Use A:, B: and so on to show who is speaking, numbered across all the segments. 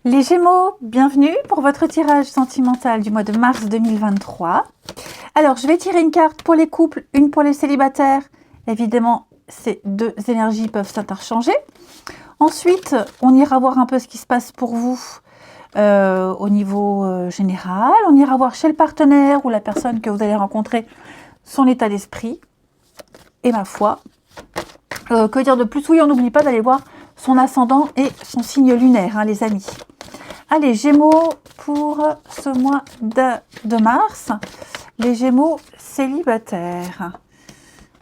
A: Les Gémeaux, bienvenue pour votre tirage sentimental du mois de mars 2023. Alors, je vais tirer une carte pour les couples, une pour les célibataires. Évidemment, ces deux énergies peuvent s'interchanger. Ensuite, on ira voir un peu ce qui se passe pour vous au niveau général. On ira voir chez le partenaire ou la personne que vous allez rencontrer son état d'esprit. Et ma foi, que dire de plus? Oui, on n'oublie pas d'aller voir son ascendant et son signe lunaire, hein, les amis. Allez, Gémeaux pour ce mois de mars. Les Gémeaux célibataires.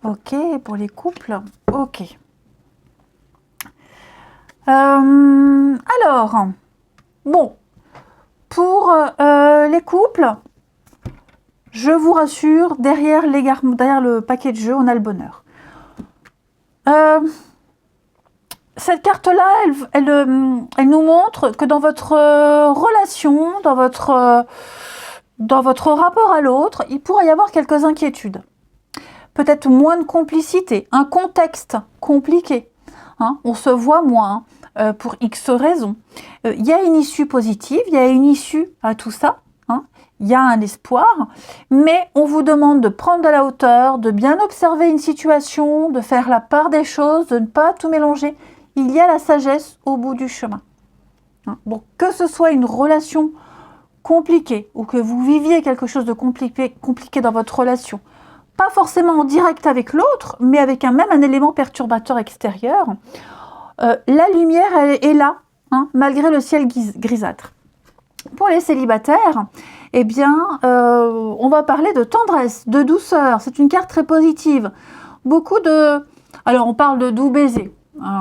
A: Ok, pour les couples. Ok. Alors, bon, pour les couples, je vous rassure, derrière le paquet de jeux, on a le bonheur. Cette carte-là, elle nous montre que dans votre relation, dans votre rapport à l'autre, il pourrait y avoir quelques inquiétudes. Peut-être moins de complicité, un contexte compliqué. Hein, on se voit moins pour X raisons. Il y a une issue positive, il y a une issue à tout ça. Hein, il y a un espoir, mais on vous demande de prendre de la hauteur, de bien observer une situation, de faire la part des choses, de ne pas tout mélanger. Il y a la sagesse au bout du chemin. Donc, que ce soit une relation compliquée ou que vous viviez quelque chose de compliqué dans votre relation, pas forcément en direct avec l'autre, mais avec même un élément perturbateur extérieur, la lumière elle est là, hein, malgré le ciel grisâtre. Pour les célibataires, eh bien, on va parler de tendresse, de douceur. C'est une carte très positive. Beaucoup de... Alors, on parle de doux baiser.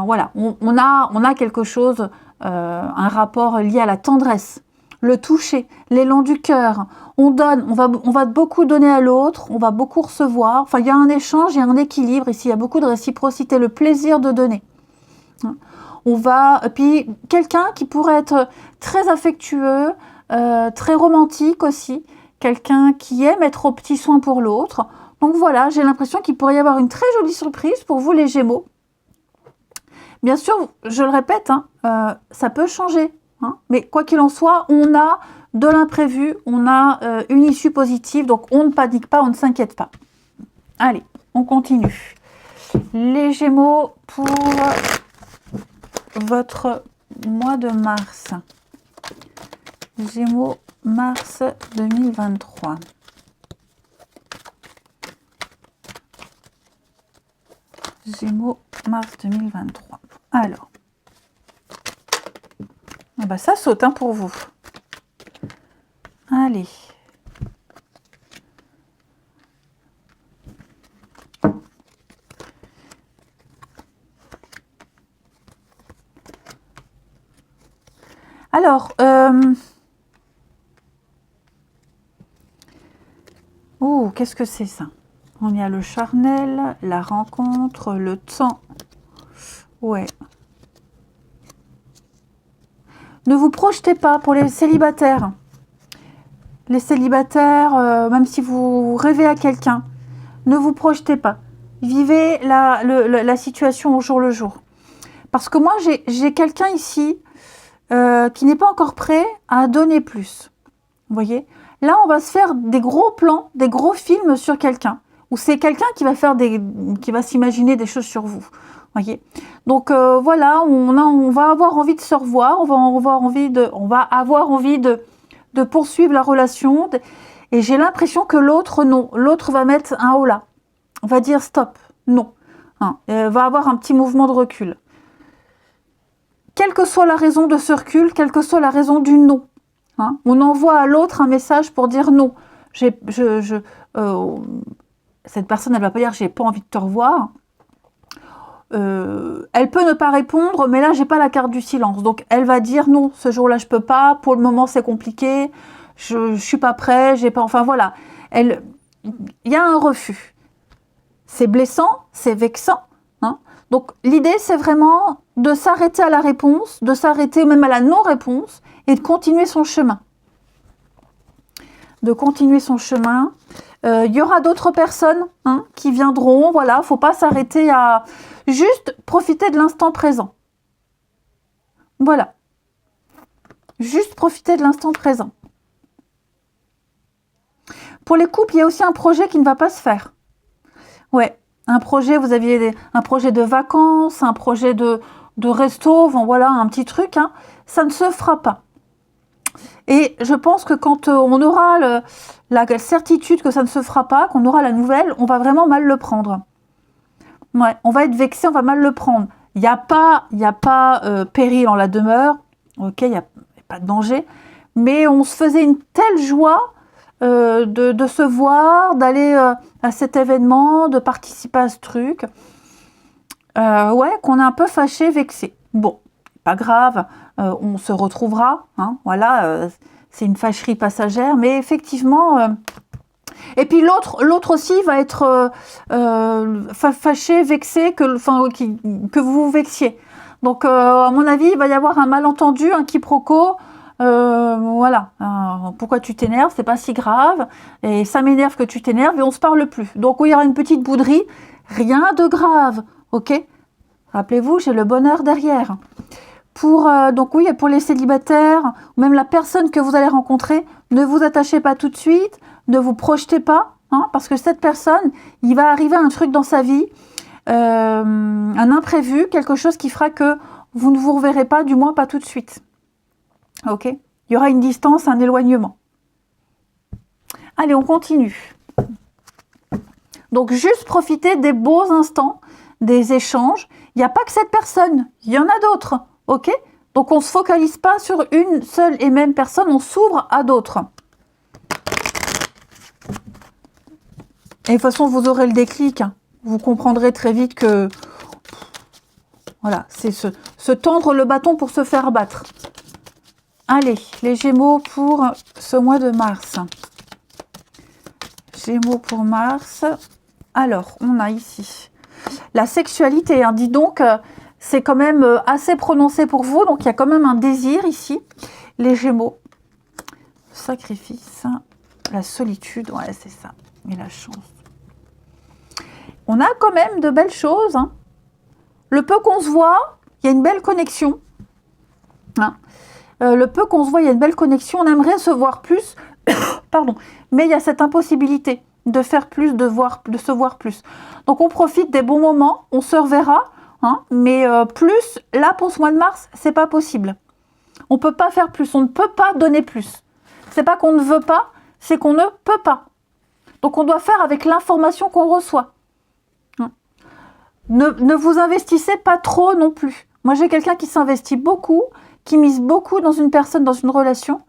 A: Voilà, on a quelque chose, un rapport lié à la tendresse, le toucher, l'élan du cœur. On donne, on va beaucoup donner à l'autre, on va beaucoup recevoir. Enfin, il y a un échange, il y a un équilibre ici, il y a beaucoup de réciprocité, le plaisir de donner. Puis quelqu'un qui pourrait être très affectueux, très romantique aussi, quelqu'un qui aime être au petit soin pour l'autre. Donc voilà, j'ai l'impression qu'il pourrait y avoir une très jolie surprise pour vous les Gémeaux. Bien sûr, je le répète, hein, ça peut changer, hein, mais quoi qu'il en soit, on a de l'imprévu, on a une issue positive, donc on ne panique pas, on ne s'inquiète pas. Allez, on continue. Les Gémeaux pour votre mois de mars. Gémeaux, mars 2023. Gémeaux, mars 2023. Alors, ah bah ça saute hein, pour vous. Allez. Alors, oh, qu'est-ce que c'est ça? On y a le charnel, la rencontre, le temps. Ouais. Ne vous projetez pas pour les célibataires. Les célibataires, même si vous rêvez à quelqu'un, ne vous projetez pas. Vivez la situation au jour le jour. Parce que moi, j'ai quelqu'un ici qui n'est pas encore prêt à donner plus. Vous voyez? Là, on va se faire des gros plans, des gros films sur quelqu'un. Ou c'est quelqu'un qui va s'imaginer des choses sur vous. Voyez. Donc voilà, on va avoir envie de se revoir, on va avoir envie de poursuivre la relation. Et j'ai l'impression que l'autre, non. L'autre va mettre un haut là. On va dire stop, non. Hein, va avoir un petit mouvement de recul. Quelle que soit la raison de ce recul, quelle que soit la raison du non. Hein, on envoie à l'autre un message pour dire non. Cette personne, elle va pas dire j'ai pas envie de te revoir. Elle peut ne pas répondre, mais là j'ai pas la carte du silence. Donc elle va dire non, ce jour-là je peux pas. Pour le moment c'est compliqué. Je suis pas prêt. J'ai pas. Enfin voilà. Il y a un refus. C'est blessant, c'est vexant. Hein. Donc l'idée c'est vraiment de s'arrêter à la réponse, de s'arrêter même à la non-réponse et de continuer son chemin. De continuer son chemin. Il y aura d'autres personnes hein, qui viendront. Voilà, faut pas s'arrêter à juste profiter de l'instant présent. Voilà. Juste profiter de l'instant présent. Pour les couples, il y a aussi un projet qui ne va pas se faire. Ouais, un projet, vous aviez un projet de vacances, un projet de resto, bon, voilà, un petit truc, hein, ça ne se fera pas. Et je pense que quand on aura la certitude que ça ne se fera pas, qu'on aura la nouvelle, on va vraiment mal le prendre. Ouais, on va être vexé, on va mal le prendre. Il n'y a pas péril en la demeure, ok, il n'y a pas de danger, mais on se faisait une telle joie de se voir, d'aller à cet événement, de participer à ce truc, ouais, qu'on est un peu fâché, vexé. Bon, pas grave, on se retrouvera, hein, voilà, c'est une fâcherie passagère, mais effectivement... et puis l'autre aussi va être fâché, vexé, que vous vous vexiez. Donc, à mon avis, il va y avoir un malentendu, un quiproquo. Voilà. Pourquoi tu t'énerves? C'est pas si grave. Et ça m'énerve que tu t'énerves et on se parle plus. Donc, il y aura une petite bouderie. Rien de grave. Ok? Rappelez-vous, j'ai le bonheur derrière. Donc oui, et pour les célibataires, ou même la personne que vous allez rencontrer, ne vous attachez pas tout de suite, ne vous projetez pas, hein, parce que cette personne, il va arriver un truc dans sa vie, un imprévu, quelque chose qui fera que vous ne vous reverrez pas, du moins pas tout de suite. Ok? Il y aura une distance, un éloignement. Allez, on continue. Donc juste profitez des beaux instants, des échanges. Il n'y a pas que cette personne, il y en a d'autres. Ok? Donc on ne se focalise pas sur une seule et même personne, on s'ouvre à d'autres. Et de toute façon, vous aurez le déclic. Hein. Vous comprendrez très vite que... Voilà, c'est se tendre le bâton pour se faire battre. Allez, les Gémeaux pour ce mois de mars. Gémeaux pour mars. Alors, on a ici la sexualité. Hein. Dis donc... c'est quand même assez prononcé pour vous, donc il y a quand même un désir ici. Les Gémeaux, sacrifice, la solitude, ouais c'est ça, et la chance. On a quand même de belles choses. Hein. Le peu qu'on se voit, il y a une belle connexion. Hein. Le peu qu'on se voit, il y a une belle connexion. On aimerait se voir plus, pardon, mais il y a cette impossibilité de faire plus, de se voir plus. Donc on profite des bons moments, on se reverra. Hein, mais plus, là, pour ce mois de mars, c'est pas possible. On peut pas faire plus, on ne peut pas donner plus. C'est pas qu'on ne veut pas, c'est qu'on ne peut pas. Donc on doit faire avec l'information qu'on reçoit. Hein. Ne vous investissez pas trop non plus. Moi, j'ai quelqu'un qui s'investit beaucoup, qui mise beaucoup dans une personne, dans une relation.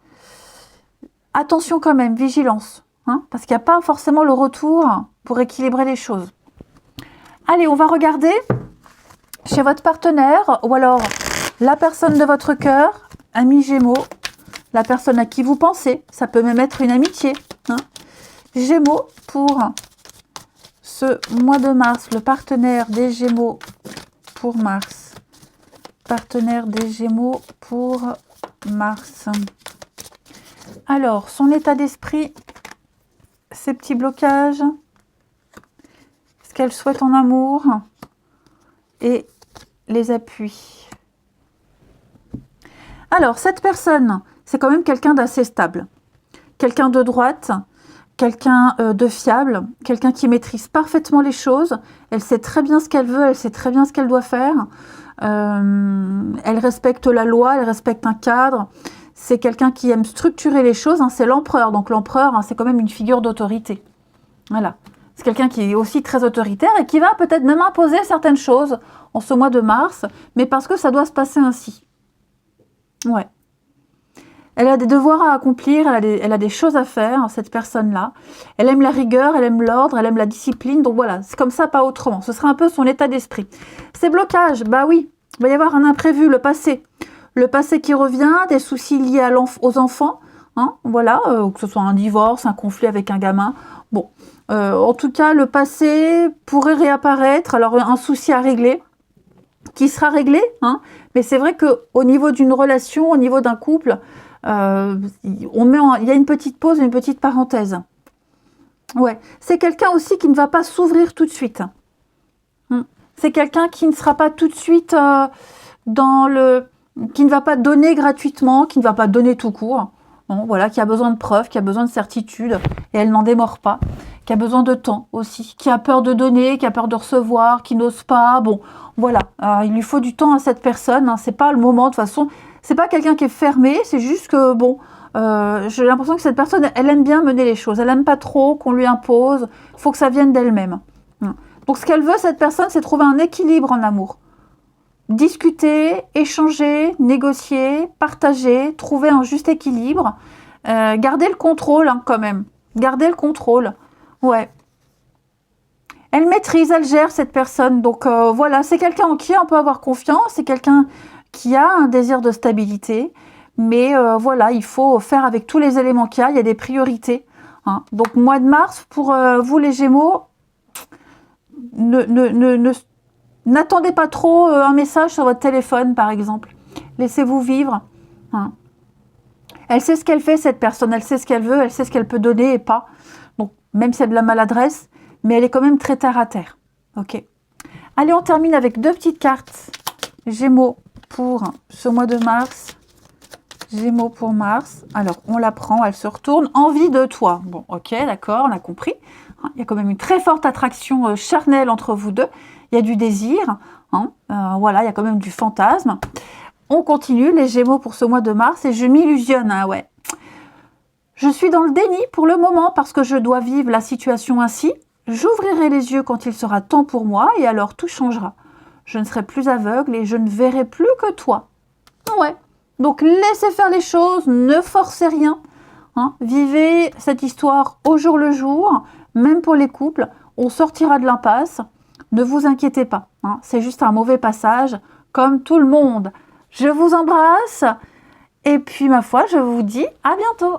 A: Attention quand même, vigilance. Hein, parce qu'il n'y a pas forcément le retour pour équilibrer les choses. Allez, on va regarder... chez votre partenaire, ou alors la personne de votre cœur, ami Gémeaux, la personne à qui vous pensez, ça peut même être une amitié. Hein. Gémeaux pour ce mois de mars, le partenaire des Gémeaux pour mars. Partenaire des Gémeaux pour mars. Alors, son état d'esprit, ses petits blocages, ce qu'elle souhaite en amour et les appuis. Alors, cette personne, c'est quand même quelqu'un d'assez stable. Quelqu'un de droite, quelqu'un de fiable, quelqu'un qui maîtrise parfaitement les choses. Elle sait très bien ce qu'elle veut, elle sait très bien ce qu'elle doit faire. Elle respecte la loi, elle respecte un cadre. C'est quelqu'un qui aime structurer les choses. Hein, c'est l'empereur. Donc l'empereur, hein, c'est quand même une figure d'autorité. Voilà. C'est quelqu'un qui est aussi très autoritaire et qui va peut-être même imposer certaines choses en ce mois de mars, mais parce que ça doit se passer ainsi. Ouais. Elle a des devoirs à accomplir, elle a des choses à faire, cette personne-là. Elle aime la rigueur, elle aime l'ordre, elle aime la discipline. Donc voilà, c'est comme ça, pas autrement. Ce sera un peu son état d'esprit. Ces blocages, bah oui, il va y avoir un imprévu, le passé. Le passé qui revient, des soucis liés aux enfants. Hein, voilà, que ce soit un divorce, un conflit avec un gamin. Bon, en tout cas, le passé pourrait réapparaître. Alors, un souci à régler, qui sera réglé. Hein, mais c'est vrai qu'au niveau d'une relation, au niveau d'un couple, il y a une petite pause, une petite parenthèse. Ouais, c'est quelqu'un aussi qui ne va pas s'ouvrir tout de suite. C'est quelqu'un qui ne sera pas tout de suite dans le qui ne va pas donner gratuitement, qui ne va pas donner tout court. Bon, voilà, qui a besoin de preuves, qui a besoin de certitude, et elle n'en démord pas, qui a besoin de temps aussi, qui a peur de donner, qui a peur de recevoir, qui n'ose pas. Bon, voilà, il lui faut du temps à cette personne, hein, c'est pas le moment, de toute façon, c'est pas quelqu'un qui est fermé, c'est juste que, bon, j'ai l'impression que cette personne, elle aime bien mener les choses, elle aime pas trop qu'on lui impose, il faut que ça vienne d'elle-même. Donc ce qu'elle veut, cette personne, c'est trouver un équilibre en amour. Discuter, échanger, négocier, partager, trouver un juste équilibre. Garder le contrôle, hein, quand même. Garder le contrôle. Ouais. Elle maîtrise, elle gère cette personne. Donc voilà, c'est quelqu'un en qui on peut avoir confiance. C'est quelqu'un qui a un désir de stabilité. Mais voilà, il faut faire avec tous les éléments qu'il y a. Il y a des priorités. Hein. Donc mois de mars, pour vous les Gémeaux, n'attendez pas trop un message sur votre téléphone, par exemple. Laissez-vous vivre. Hein. Elle sait ce qu'elle fait, cette personne. Elle sait ce qu'elle veut, elle sait ce qu'elle peut donner et pas. Donc, même si elle a de la maladresse, mais elle est quand même très terre à terre. Ok. Allez, on termine avec 2 petites cartes. Gémeaux pour ce mois de mars. Gémeaux pour mars. Alors, on la prend, elle se retourne. Envie de toi. Bon, ok, d'accord, on a compris. Il y a quand même une très forte attraction charnelle entre vous deux. Il y a du désir, hein, voilà, il y a quand même du fantasme. On continue, les Gémeaux pour ce mois de mars, et je m'illusionne, hein, ouais. Je suis dans le déni pour le moment parce que je dois vivre la situation ainsi. J'ouvrirai les yeux quand il sera temps pour moi, et alors tout changera. Je ne serai plus aveugle et je ne verrai plus que toi. Ouais, donc laissez faire les choses, ne forcez rien. Hein. Vivez cette histoire au jour le jour, même pour les couples, on sortira de l'impasse. Ne vous inquiétez pas, hein, c'est juste un mauvais passage, comme tout le monde. Je vous embrasse, et puis ma foi, je vous dis à bientôt.